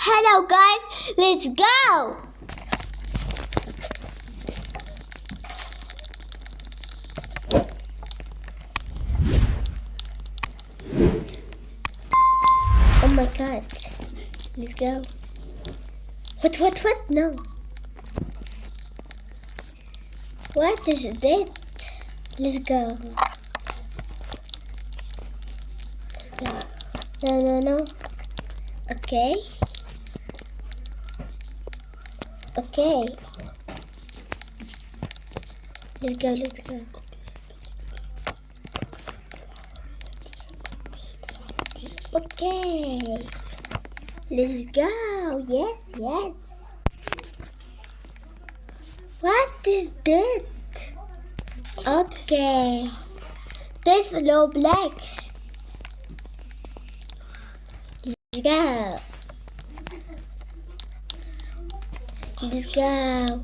Hello guys, let's go! Oh my god, let's go. What? No. What is that? Let's go. No. Okay. Let's go. Okay. Let's go. Yes. What is that? Okay. This is Roblox. Let's go. Let's go.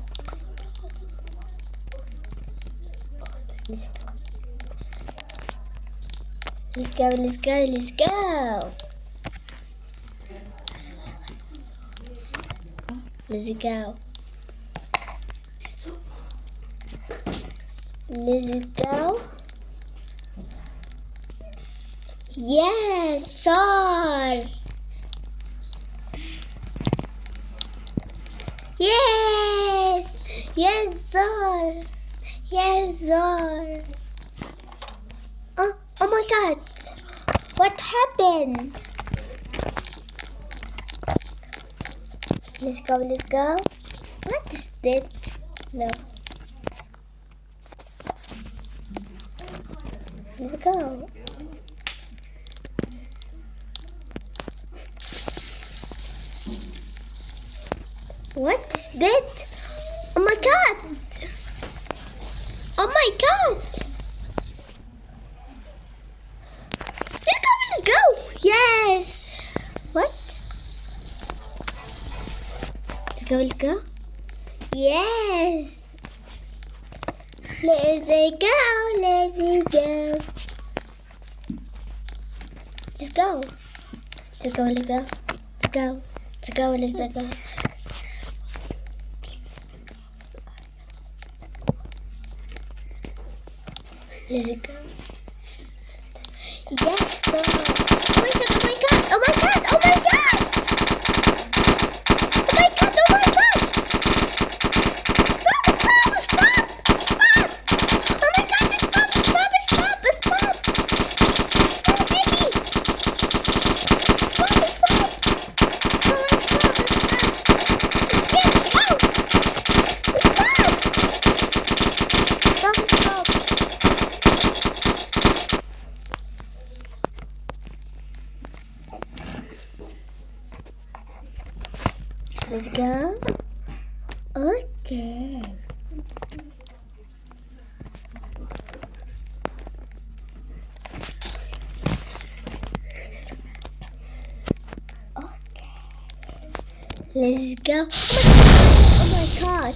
Let's go. Yes, sir. Yes, sir. Oh my God. What happened? Let's go. What is that? No. Let's go. What is that? Oh my God. Let's go. Yes. What? Let's go. Yes. Let's go. Yes, sir. Oh my God. Stop. Oh my God, stop, baby. Stop. Let's go. Okay. Let's go. Oh my God.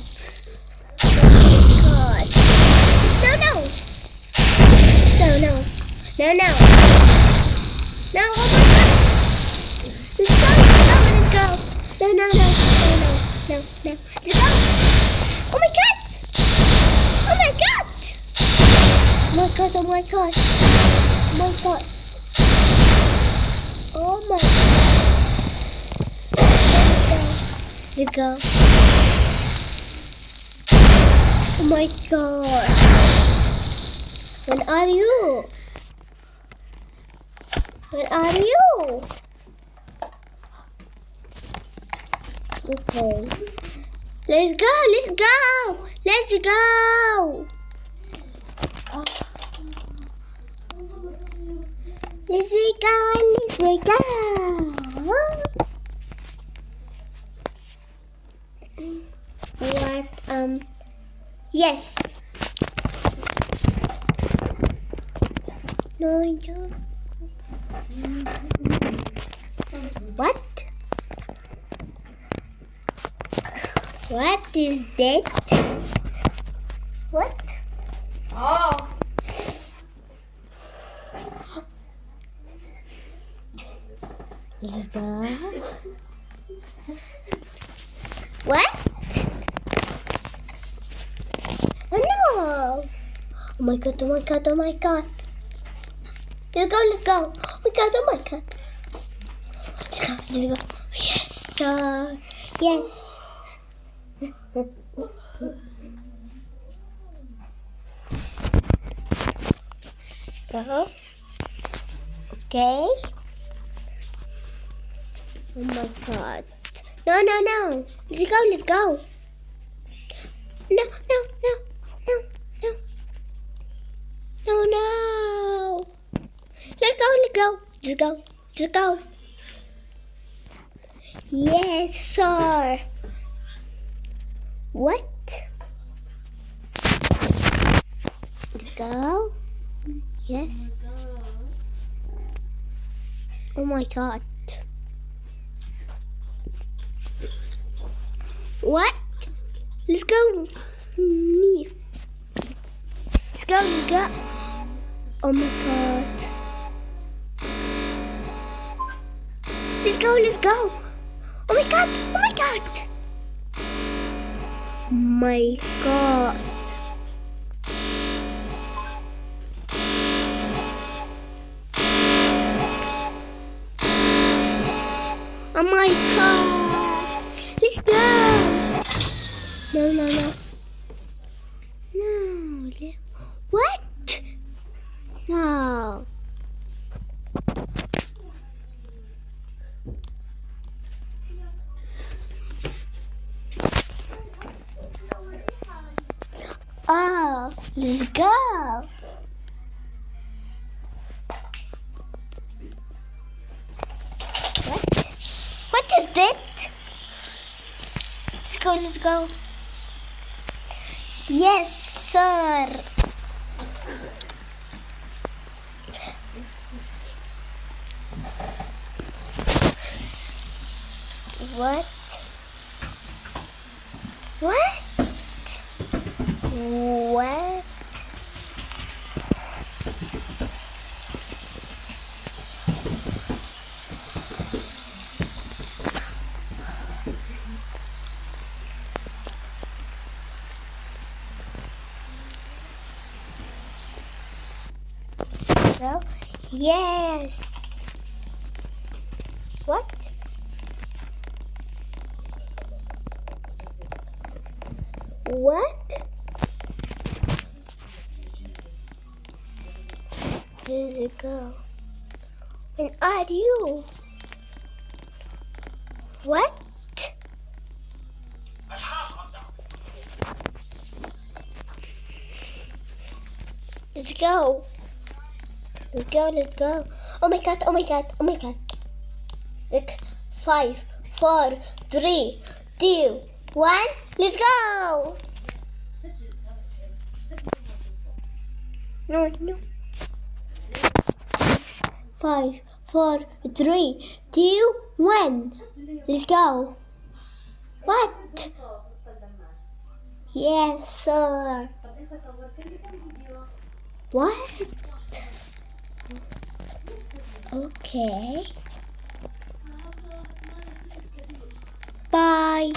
No. No, oh my God. Let's go. No. Let's go. Oh my God. Oh my God. Let's go. Oh my God. Where are you? Okay. Let's go. What? Yes. No, what? What is that? What? Oh. Let's go. What? Oh no! Oh my god, oh my god, oh my god. Let's go, let's go. Oh my god, oh my god. Let's go, let's go. Yes, sir. Yes. Go. Okay. Oh my god. No, no, no. Let's go, let's go. No, no, no, no, no. No, no. Let's go, let's go. Let's go, let's go. Yes, sir. What? Let's go. Yes. Oh my god. What? Let's go. Me. Let's go, let's go. Oh my god. Let's go, let's go. Oh my god, oh my god. My god. Oh my god. Let's go. No, no, no. No. What? No. Oh, let's go. What? What is that? Let's go, let's go. Yes, sir. What? What? What? So, yes. What? What? Where does it go? And are you? What? Let's go. Let's go, let's go. Oh my god, oh my god, oh my god. Like 5, 4, 3, 2, 1. Let's go. No, no. 5, 4, 3, 2, 1. Let's go. What? Yes, sir. What? Okay. Bye.